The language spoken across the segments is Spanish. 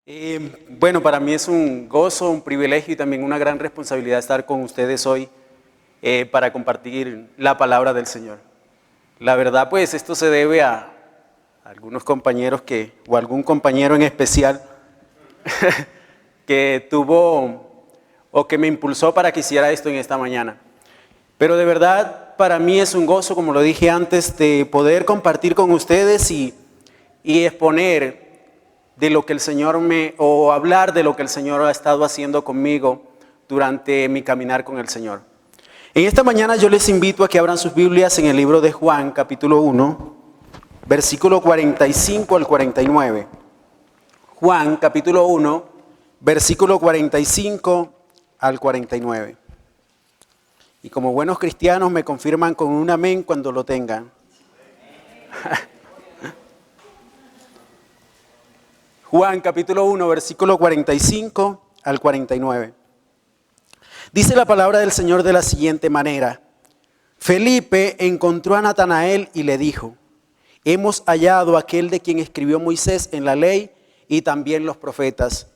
Bueno, para mí es un gozo, un privilegio y también una gran responsabilidad estar con ustedes hoy para compartir la palabra del Señor. La verdad, pues esto se debe a algunos compañeros o algún compañero en especial que tuvo o que me impulsó para que hiciera esto en esta mañana. Pero de verdad, para mí es un gozo, como lo dije antes, de poder compartir con ustedes y exponer de lo que el Señor o hablar de lo que el Señor ha estado haciendo conmigo durante mi caminar con el Señor. En esta mañana yo les invito a que abran sus Biblias en el libro de Juan, capítulo 1, versículo 45 al 49. Juan, capítulo 1, versículo 45 al 49. Y como buenos cristianos me confirman con un amén cuando lo tengan. Juan capítulo 1, versículo 45 al 49. Dice la palabra del Señor de la siguiente manera. Felipe encontró a Natanael y le dijo, hemos hallado a aquel de quien escribió Moisés en la ley y también los profetas,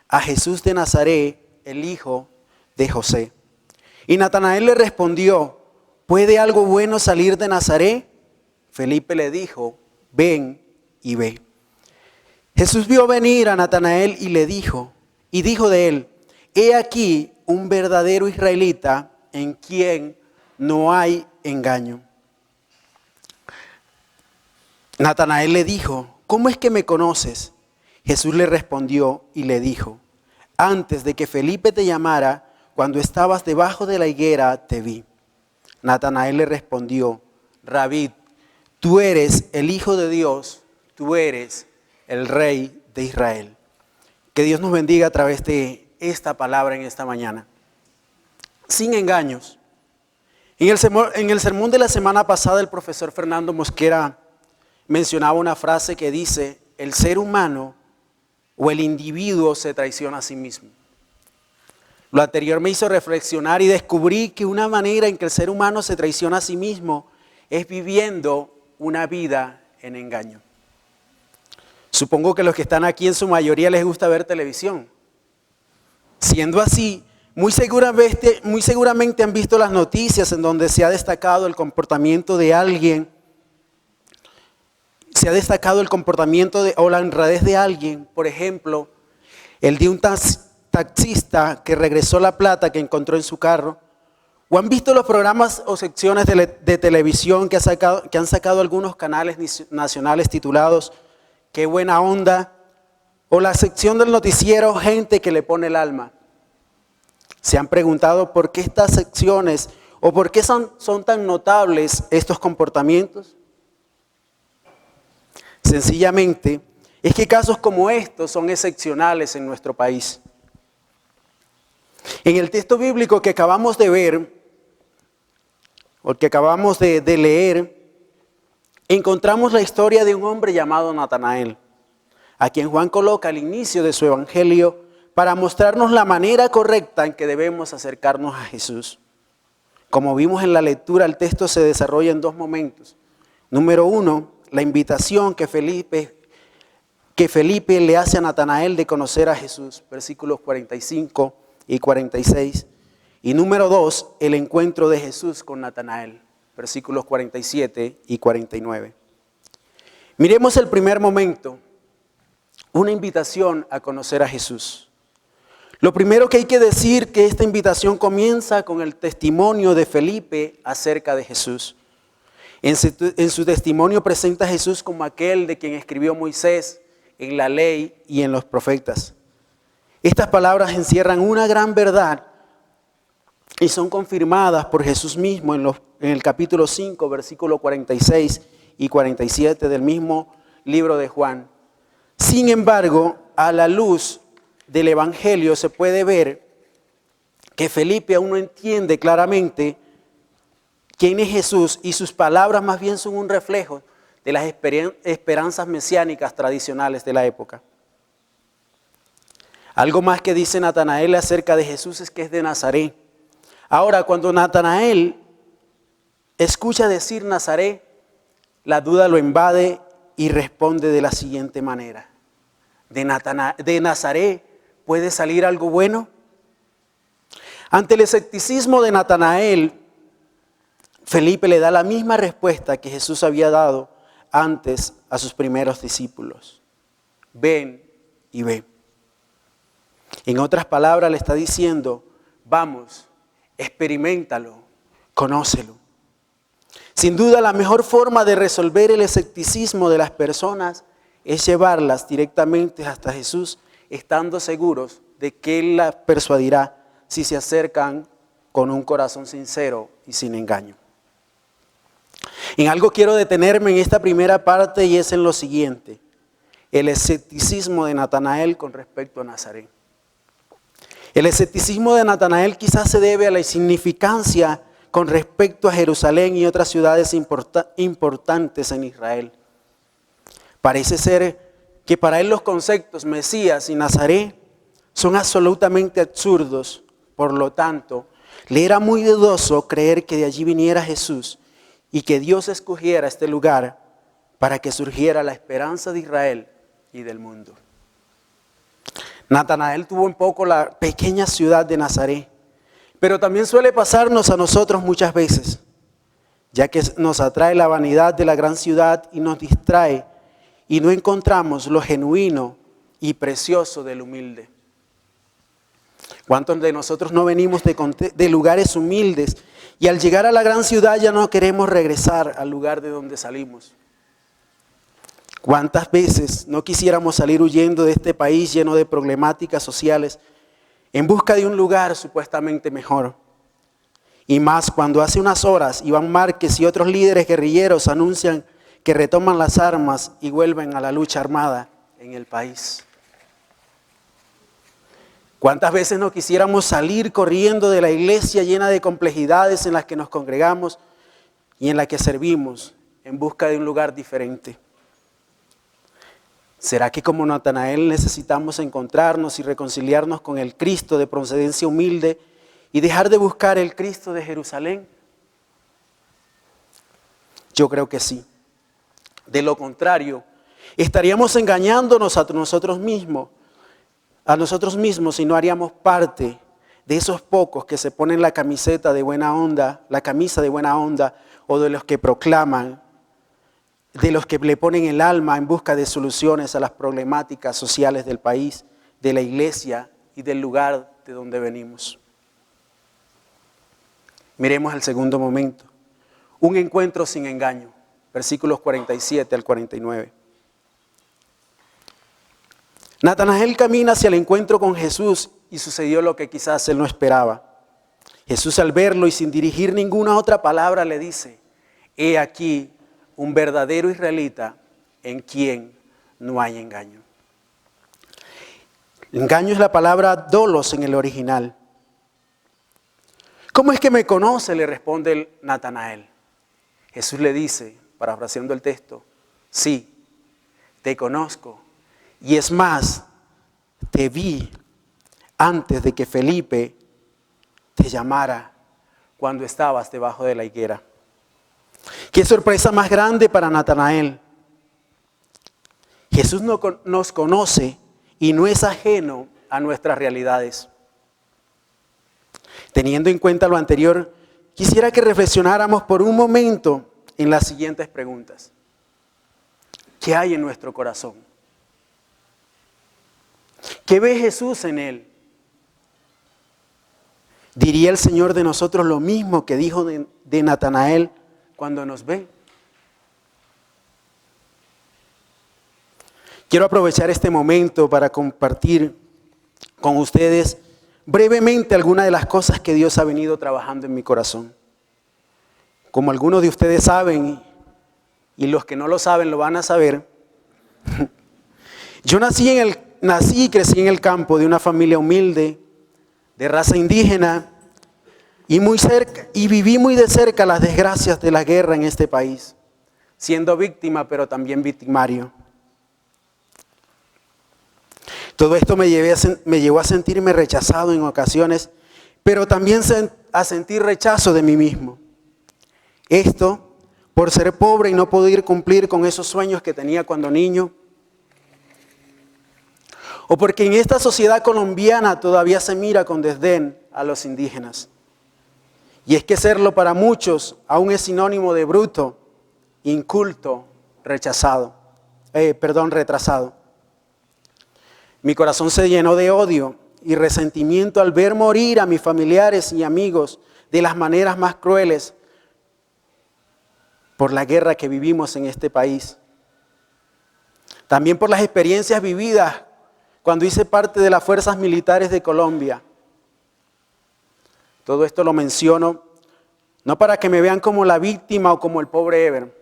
a Jesús de Nazaret, el hijo de José. Y Natanael le respondió, ¿puede algo bueno salir de Nazaret? Felipe le dijo, ven y ve. Jesús vio venir a Natanael y dijo de él, he aquí un verdadero israelita en quien no hay engaño. Natanael le dijo, ¿cómo es que me conoces? Jesús le respondió y le dijo, antes de que Felipe te llamara, cuando estabas debajo de la higuera, te vi. Natanael le respondió, Rabí, tú eres el Hijo de Dios, tú eres el Rey de Israel. Que Dios nos bendiga a través de esta palabra en esta mañana. Sin engaños. En el sermón de la semana pasada, el profesor Fernando Mosquera mencionaba una frase que dice, el ser humano o el individuo se traiciona a sí mismo. Lo anterior me hizo reflexionar y descubrí que una manera en que el ser humano se traiciona a sí mismo es viviendo una vida en engaño. Supongo que los que están aquí en su mayoría les gusta ver televisión. Siendo así, muy seguramente han visto las noticias en donde se ha destacado el comportamiento de alguien, o la honradez de alguien, por ejemplo, el de un taxista que regresó la plata que encontró en su carro, o han visto los programas o secciones de televisión que han sacado algunos canales nacionales titulados Qué buena onda, o la sección del noticiero Gente que le pone el alma. ¿Se han preguntado por qué estas secciones o por qué son tan notables estos comportamientos? Sencillamente, es que casos como estos son excepcionales en nuestro país. En el texto bíblico que acabamos de ver, o que acabamos de leer, encontramos la historia de un hombre llamado Natanael, a quien Juan coloca al inicio de su evangelio para mostrarnos la manera correcta en que debemos acercarnos a Jesús. Como vimos en la lectura, el texto se desarrolla en dos momentos. Número uno, la invitación que Felipe le hace a Natanael de conocer a Jesús, versículos 45 y 46. Y número dos, el encuentro de Jesús con Natanael, versículos 47 y 49. Miremos el primer momento, una invitación a conocer a Jesús. Lo primero que hay que decir que esta invitación comienza con el testimonio de Felipe acerca de Jesús. En su testimonio presenta a Jesús como aquel de quien escribió Moisés en la ley y en los profetas. Estas palabras encierran una gran verdad y son confirmadas por Jesús mismo en el capítulo 5, versículos 46 y 47 del mismo libro de Juan. Sin embargo, a la luz del Evangelio se puede ver que Felipe aún no entiende claramente quién es Jesús y sus palabras más bien son un reflejo de las esperanzas mesiánicas tradicionales de la época. Algo más que dice Natanael acerca de Jesús es que es de Nazaret. Ahora, cuando Natanael escucha decir Nazaret, la duda lo invade y responde de la siguiente manera. de Nazaret puede salir algo bueno? Ante el escepticismo de Natanael, Felipe le da la misma respuesta que Jesús había dado antes a sus primeros discípulos. Ven y ve. En otras palabras le está diciendo, vamos, experiméntalo, conócelo. Sin duda la mejor forma de resolver el escepticismo de las personas es llevarlas directamente hasta Jesús, estando seguros de que Él las persuadirá si se acercan con un corazón sincero y sin engaño. En algo quiero detenerme en esta primera parte y es en lo siguiente: el escepticismo de Natanael con respecto a Nazaret. El escepticismo de Natanael quizás se debe a la insignificancia con respecto a Jerusalén y otras ciudades importantes en Israel. Parece ser que para él los conceptos Mesías y Nazaret son absolutamente absurdos. Por lo tanto, le era muy dudoso creer que de allí viniera Jesús y que Dios escogiera este lugar para que surgiera la esperanza de Israel y del mundo. Natanael tuvo en poco la pequeña ciudad de Nazaret, pero también suele pasarnos a nosotros muchas veces, ya que nos atrae la vanidad de la gran ciudad y nos distrae y no encontramos lo genuino y precioso del humilde. ¿Cuántos de nosotros no venimos de lugares humildes y al llegar a la gran ciudad ya no queremos regresar al lugar de donde salimos? ¿Cuántas veces no quisiéramos salir huyendo de este país lleno de problemáticas sociales en busca de un lugar supuestamente mejor? Y más cuando hace unas horas Iván Márquez y otros líderes guerrilleros anuncian que retoman las armas y vuelven a la lucha armada en el país. ¿Cuántas veces no quisiéramos salir corriendo de la iglesia llena de complejidades en las que nos congregamos y en la que servimos en busca de un lugar diferente? ¿Será que como Natanael necesitamos encontrarnos y reconciliarnos con el Cristo de procedencia humilde y dejar de buscar el Cristo de Jerusalén? Yo creo que sí. De lo contrario, estaríamos engañándonos a nosotros mismos y no haríamos parte de esos pocos que se ponen la camiseta de buena onda, la camisa de buena onda, o de los que proclaman, de los que le ponen el alma en busca de soluciones a las problemáticas sociales del país, de la iglesia y del lugar de donde venimos. Miremos el segundo momento, un encuentro sin engaño, versículos 47 al 49. Natanael camina hacia el encuentro con Jesús y sucedió lo que quizás él no esperaba. Jesús, al verlo y sin dirigir ninguna otra palabra, le dice: he aquí un verdadero israelita en quien no hay engaño. Engaño es la palabra dolos en el original. ¿Cómo es que me conoce?, le responde Natanael. Jesús le dice, parafraseando el texto: sí, te conozco. Y es más, te vi antes de que Felipe te llamara cuando estabas debajo de la higuera. Qué sorpresa más grande para Natanael. Jesús nos conoce y no es ajeno a nuestras realidades. Teniendo en cuenta lo anterior, quisiera que reflexionáramos por un momento en las siguientes preguntas. ¿Qué hay en nuestro corazón? ¿Qué ve Jesús en él? ¿Diría el Señor de nosotros lo mismo que dijo de Natanael cuando nos ve? Quiero aprovechar este momento para compartir con ustedes brevemente algunas de las cosas que Dios ha venido trabajando en mi corazón. Como algunos de ustedes saben, y los que no lo saben lo van a saber, yo nací y crecí en el campo de una familia humilde, de raza indígena, y viví muy de cerca las desgracias de la guerra en este país, siendo víctima pero también victimario. Todo esto me llevó a sentirme rechazado en ocasiones, pero también a sentir rechazo de mí mismo. Esto por ser pobre y no poder cumplir con esos sueños que tenía cuando niño. o porque en esta sociedad colombiana todavía se mira con desdén a los indígenas. Y es que serlo para muchos aún es sinónimo de bruto, inculto, retrasado. Mi corazón se llenó de odio y resentimiento al ver morir a mis familiares y amigos de las maneras más crueles por la guerra que vivimos en este país. También por las experiencias vividas cuando hice parte de las fuerzas militares de Colombia. Todo esto lo menciono no para que me vean como la víctima o como el pobre Eber,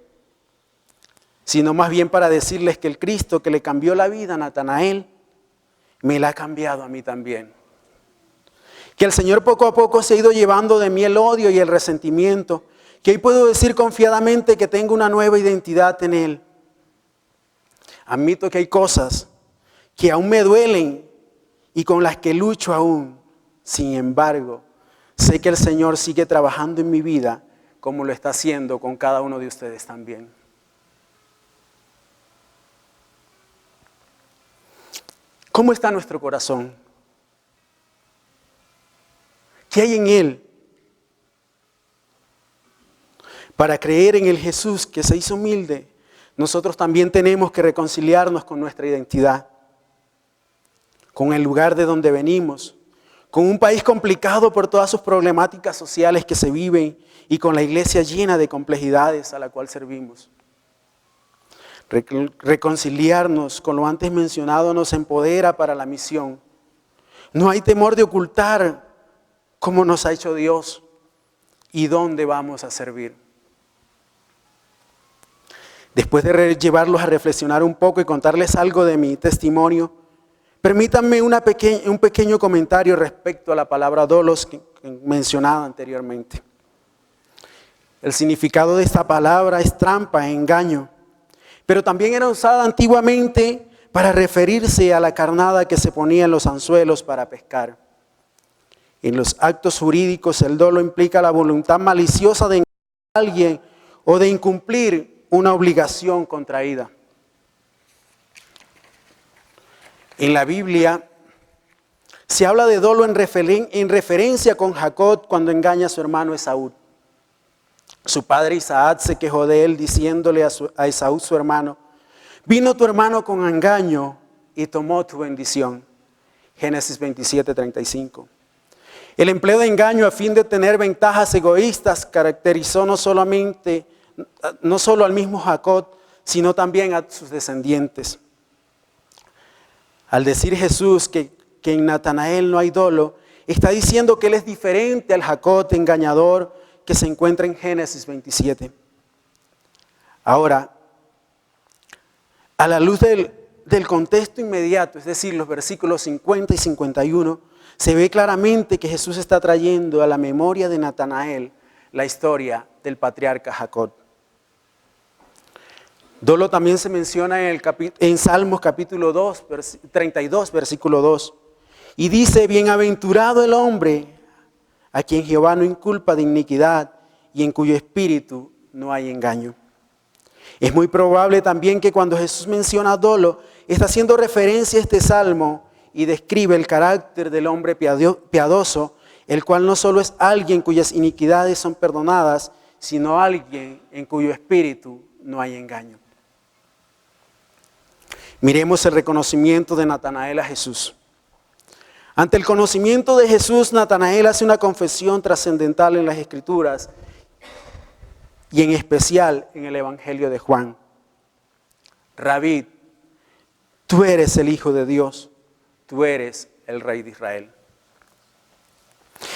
sino más bien para decirles que el Cristo que le cambió la vida a Natanael, me la ha cambiado a mí también. Que el Señor poco a poco se ha ido llevando de mí el odio y el resentimiento, que hoy puedo decir confiadamente que tengo una nueva identidad en Él. Admito que hay cosas que aún me duelen y con las que lucho aún. Sin embargo, sé que el Señor sigue trabajando en mi vida como lo está haciendo con cada uno de ustedes también. ¿Cómo está nuestro corazón? ¿Qué hay en él? Para creer en el Jesús que se hizo humilde, nosotros también tenemos que reconciliarnos con nuestra identidad, con el lugar de donde venimos, con un país complicado por todas sus problemáticas sociales que se viven y con la iglesia llena de complejidades a la cual servimos. Reconciliarnos con lo antes mencionado nos empodera para la misión. No hay temor de ocultar cómo nos ha hecho Dios y dónde vamos a servir. Después de llevarlos a reflexionar un poco y contarles algo de mi testimonio, permítanme un pequeño comentario respecto a la palabra dolos que mencionaba anteriormente. El significado de esta palabra es trampa, engaño, pero también era usada antiguamente para referirse a la carnada que se ponía en los anzuelos para pescar. En los actos jurídicos, el dolo implica la voluntad maliciosa de engañar a alguien o de incumplir una obligación contraída. En la Biblia se habla de dolo en referencia con Jacob cuando engaña a su hermano Esaú. Su padre Isaac se quejó de él diciéndole a Esaú su hermano: vino tu hermano con engaño y tomó tu bendición. Génesis 27:35. El empleo de engaño a fin de tener ventajas egoístas caracterizó no solo al mismo Jacob, sino también a sus descendientes. Al decir Jesús que en Natanael no hay dolo, está diciendo que él es diferente al Jacob engañador que se encuentra en Génesis 27. Ahora, a la luz del contexto inmediato, es decir, los versículos 50 y 51, se ve claramente que Jesús está trayendo a la memoria de Natanael la historia del patriarca Jacob. Dolo también se menciona en Salmos capítulo 32, versículo 2. Y dice: bienaventurado el hombre a quien Jehová no inculpa de iniquidad y en cuyo espíritu no hay engaño. Es muy probable también que cuando Jesús menciona dolo, está haciendo referencia a este salmo y describe el carácter del hombre piadoso, el cual no solo es alguien cuyas iniquidades son perdonadas, sino alguien en cuyo espíritu no hay engaño. Miremos el reconocimiento de Natanael a Jesús. Ante el conocimiento de Jesús, Natanael hace una confesión trascendental en las Escrituras y en especial en el Evangelio de Juan. Rabí, tú eres el Hijo de Dios, tú eres el Rey de Israel.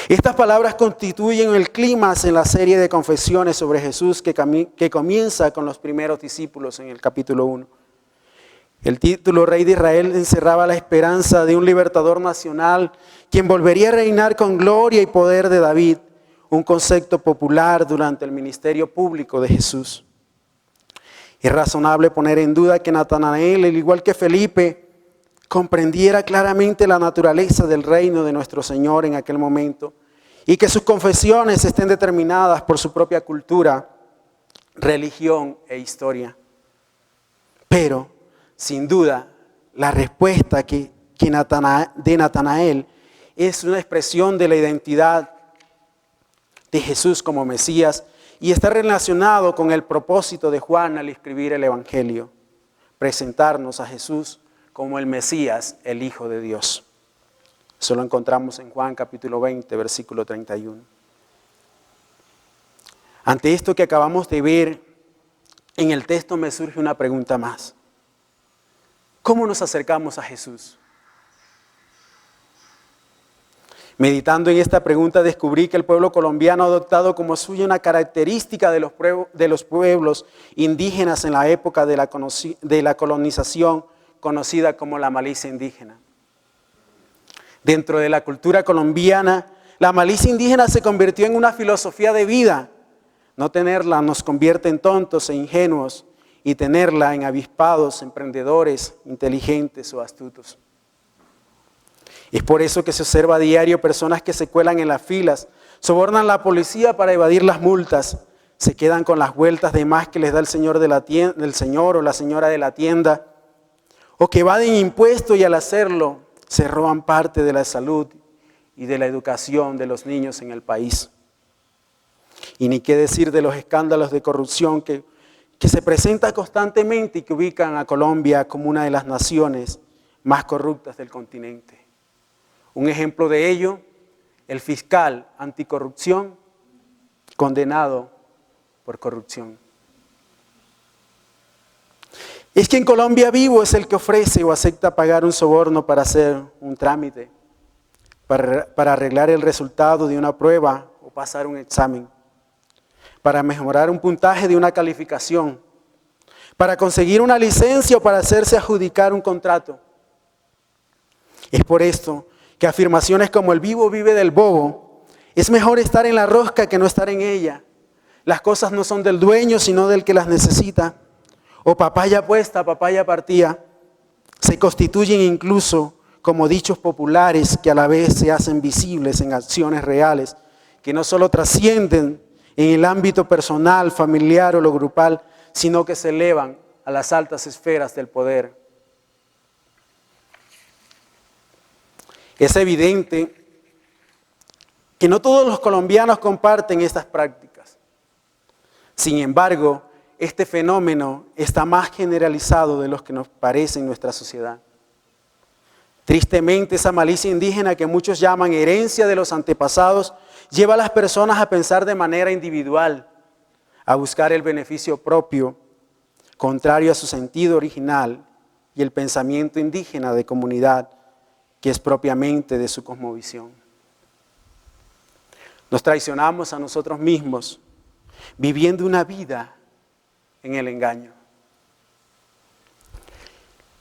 Estas palabras constituyen el clímax en la serie de confesiones sobre Jesús que comienza con los primeros discípulos en el capítulo 1. El título Rey de Israel encerraba la esperanza de un libertador nacional quien volvería a reinar con gloria y poder de David, un concepto popular durante el ministerio público de Jesús. Es razonable poner en duda que Natanael, al igual que Felipe, comprendiera claramente la naturaleza del reino de nuestro Señor en aquel momento y que sus confesiones estén determinadas por su propia cultura, religión e historia. Pero, sin duda, la respuesta que de Natanael es una expresión de la identidad de Jesús como Mesías y está relacionado con el propósito de Juan al escribir el Evangelio, presentarnos a Jesús como el Mesías, el Hijo de Dios. Eso lo encontramos en Juan capítulo 20, versículo 31. Ante esto que acabamos de ver en el texto me surge una pregunta más. ¿Cómo nos acercamos a Jesús? Meditando en esta pregunta descubrí que el pueblo colombiano ha adoptado como suya una característica de los pueblos indígenas en la época de la colonización conocida como la malicia indígena. Dentro de la cultura colombiana, la malicia indígena se convirtió en una filosofía de vida. No tenerla nos convierte en tontos e ingenuos y tenerla en avispados, emprendedores, inteligentes o astutos. Es por eso que se observa a diario personas que se cuelan en las filas, sobornan a la policía para evadir las multas, se quedan con las vueltas de más que les da el señor del señor o la señora de la tienda, o que evaden impuestos y al hacerlo se roban parte de la salud y de la educación de los niños en el país. Y ni qué decir de los escándalos de corrupción que se presentan constantemente y que ubican a Colombia como una de las naciones más corruptas del continente. Un ejemplo de ello, el fiscal anticorrupción condenado por corrupción. Es que en Colombia vivo es el que ofrece o acepta pagar un soborno para hacer un trámite, para arreglar el resultado de una prueba o pasar un examen, para mejorar un puntaje de una calificación, para conseguir una licencia o para hacerse adjudicar un contrato. Es por esto que afirmaciones como el vivo vive del bobo, es mejor estar en la rosca que no estar en ella. Las cosas no son del dueño, sino del que las necesita. O papaya puesta, papaya partida, se constituyen incluso como dichos populares que a la vez se hacen visibles en acciones reales, que no solo trascienden en el ámbito personal, familiar o lo grupal, sino que se elevan a las altas esferas del poder. Es evidente que no todos los colombianos comparten estas prácticas. Sin embargo, este fenómeno está más generalizado de lo que nos parece en nuestra sociedad. Tristemente, esa malicia indígena que muchos llaman herencia de los antepasados lleva a las personas a pensar de manera individual, a buscar el beneficio propio, contrario a su sentido original y el pensamiento indígena de comunidad, que es propiamente de su cosmovisión. Nos traicionamos a nosotros mismos, viviendo una vida en el engaño.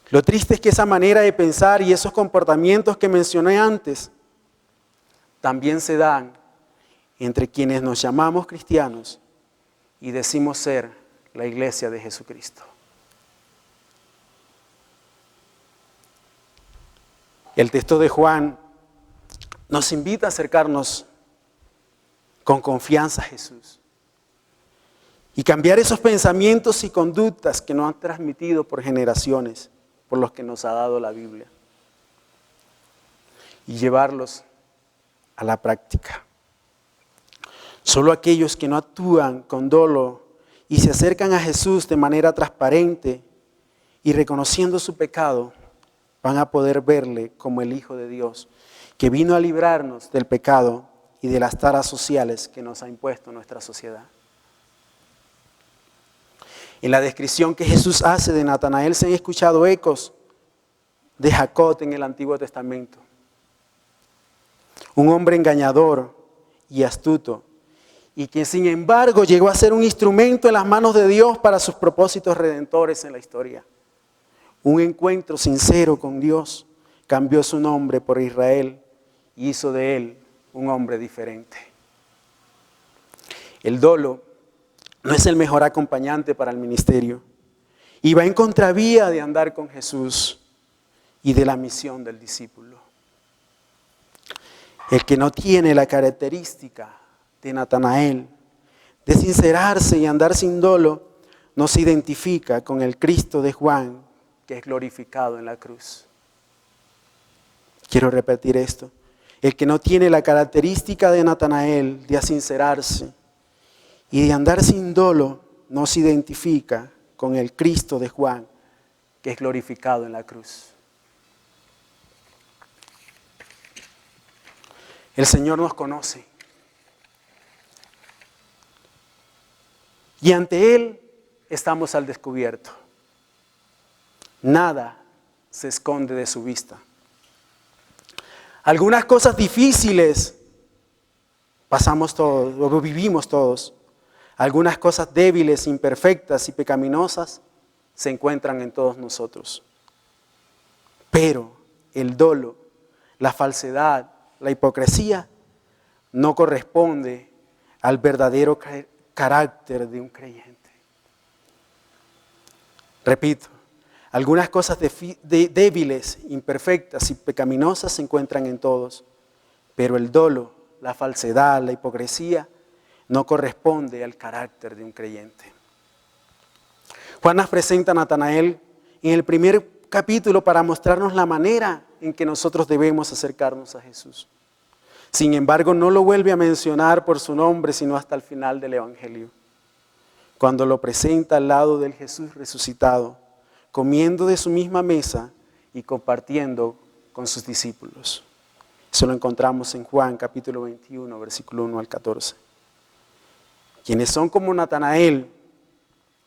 Lo triste es que esa manera de pensar y esos comportamientos que mencioné antes también se dan entre quienes nos llamamos cristianos y decimos ser la iglesia de Jesucristo. El texto de Juan nos invita a acercarnos con confianza a Jesús y cambiar esos pensamientos y conductas que nos han transmitido por generaciones, por los que nos ha dado la Biblia, y llevarlos a la práctica. Solo aquellos que no actúan con dolo y se acercan a Jesús de manera transparente y reconociendo su pecado, van a poder verle como el Hijo de Dios, que vino a librarnos del pecado y de las taras sociales que nos ha impuesto nuestra sociedad. En la descripción que Jesús hace de Natanael se han escuchado ecos de Jacob en el Antiguo Testamento. Un hombre engañador y astuto, y que sin embargo llegó a ser un instrumento en las manos de Dios para sus propósitos redentores en la historia. Un encuentro sincero con Dios cambió su nombre por Israel y hizo de él un hombre diferente. El dolo no es el mejor acompañante para el ministerio y va en contravía de andar con Jesús y de la misión del discípulo. El que no tiene la característica de Natanael de sincerarse y andar sin dolo no se identifica con el Cristo de Juan que es glorificado en la cruz. Quiero repetir esto. El que no tiene la característica de Natanael de asincerarse y de andar sin dolo, no se identifica con el Cristo de Juan, que es glorificado en la cruz. El Señor nos conoce. Y ante Él estamos al descubierto. Nada se esconde de su vista. Algunas cosas difíciles pasamos todos, o vivimos todos. Algunas cosas débiles, imperfectas y pecaminosas se encuentran en todos nosotros. Pero el dolo, la falsedad, la hipocresía no corresponde al verdadero carácter de un creyente. Repito, algunas cosas débiles, imperfectas y pecaminosas se encuentran en todos, pero el dolo, la falsedad, la hipocresía no corresponde al carácter de un creyente. Juan nos presenta a Natanael en el primer capítulo para mostrarnos la manera en que nosotros debemos acercarnos a Jesús. Sin embargo, no lo vuelve a mencionar por su nombre, sino hasta el final del Evangelio, cuando lo presenta al lado del Jesús resucitado, comiendo de su misma mesa y compartiendo con sus discípulos. Eso lo encontramos en Juan capítulo 21, versículo 1 al 14. Quienes son como Natanael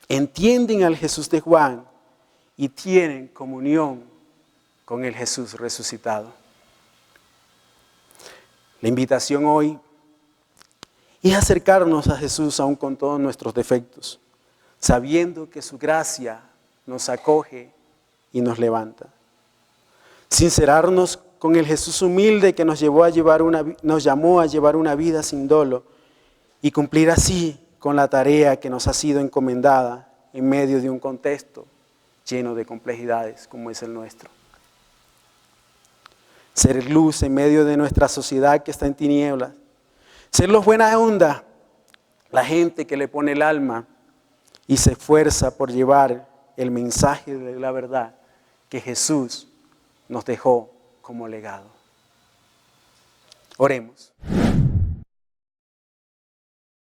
entienden al Jesús de Juan y tienen comunión con el Jesús resucitado. La invitación hoy es acercarnos a Jesús aún con todos nuestros defectos, sabiendo que su gracia nos acoge y nos levanta. Sincerarnos con el Jesús humilde que nos llamó a llevar una vida sin dolo y cumplir así con la tarea que nos ha sido encomendada en medio de un contexto lleno de complejidades como es el nuestro. Ser luz en medio de nuestra sociedad que está en tinieblas. Ser los buena onda, la gente que le pone el alma y se esfuerza por llevar el mensaje de la verdad que Jesús nos dejó como legado. Oremos.